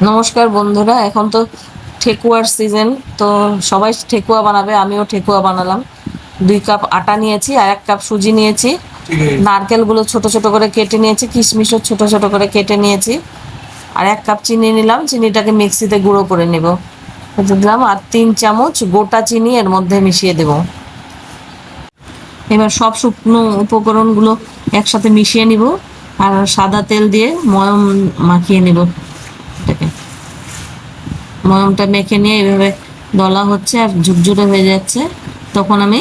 নমস্কার বন্ধুরা, এখন তো ঠেকুয়ার সিজন। তো সবাই ঠেকুয়া বানাবে, আমিও ঠেকুয়া বানালাম। 2 কাপ আটা নিয়েছি আর 1 কাপ সুজি নিয়েছি। নারকেলগুলো ছোট ছোট করে কেটে নিয়েছি, কিশমিশও ছোট ছোট করে কেটে নিয়েছি। আর 1 কাপ চিনি নিলাম, চিনিটাকে মিক্সিতে গুঁড়ো করে নেব। দিলাম আর 3 চামচ গোটা চিনি এর মধ্যে মিশিয়ে দেব। এবার সব শুকনো উপকরণগুলো একসাথে মিশিয়ে নিব আর সাদা তেল দিয়ে ময়ম মাখিয়ে নেব। এটাকে ময়মটা মেখে নিয়ে এইভাবে দলা হচ্ছে আর ঝুরঝুরে হয়ে যাচ্ছে, তখন আমি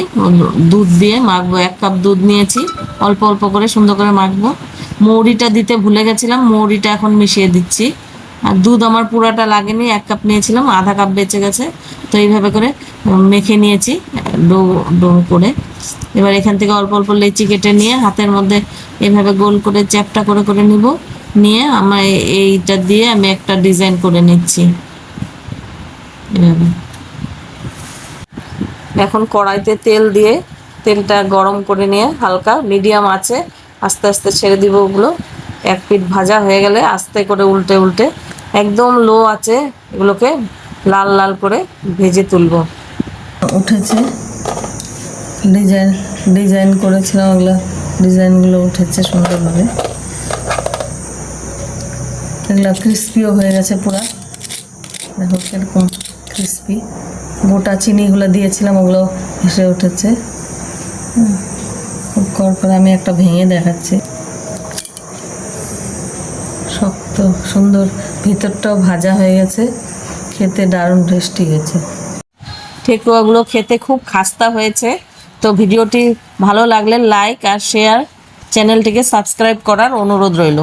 দুধ দিয়ে মাখবো। 1 কাপ দুধ নিয়েছি, অল্প অল্প করে সুন্দর করে মাখবো। মৌরিটা দিতে ভুলে গেছিলাম, মৌরিটা এখন মিশিয়ে দিচ্ছি। আর দুধ আমার পুরাটা লাগেনি, 1 কাপ নিয়েছিলাম, আধা কাপ বেঁচে গেছে। তো এইভাবে করে মেখে নিয়েছি ডো ডো করে। এবার এখান থেকে অল্প অল্প লেচি কেটে নিয়ে হাতের মধ্যে এভাবে গোল করে চ্যাপটা করে করে নিব। নিয়ে আমার এইটা দিয়ে আমি একটা ডিজাইন করে নিচ্ছি এভাবে। এখন কড়াইতে তেল দিয়ে তেলটা গরম করে নিয়ে হালকা মিডিয়াম আঁচে আস্তে আস্তে ছেড়ে দিব ওগুলো। 1 পিঠ ভাজা হয়ে গেলে আস্তে করে উল্টে উল্টে একদম লো আঁচে এগুলোকে লাল লাল করে ভেজে তুলব। উঠেছে, ডিজাইন ডিজাইন করেছিলাম, ওগুলো ডিজাইনগুলো উঠেছে সুন্দরভাবে। এগুলো ক্রিস্পিও হয়ে গেছে পুরা, দেখো কিরকম ক্রিস্পি। গোটা চিনিগুলো দিয়েছিলাম, ওগুলো ভেসে উঠেছে। করে আমি একটা ভেঙে দেখাচ্ছি। শক্ত সুন্দর, ভিতরটাও ভাজা হয়ে গেছে, খেতে দারুণ টেস্টি হয়েছে। ঠেকুয়াগুলো খেতে খুব খাস্তা হয়েছে। তো ভিডিওটি ভালো লাগলে লাইক আর শেয়ার, চ্যানেলটিকে সাবস্ক্রাইব করার অনুরোধ রইল।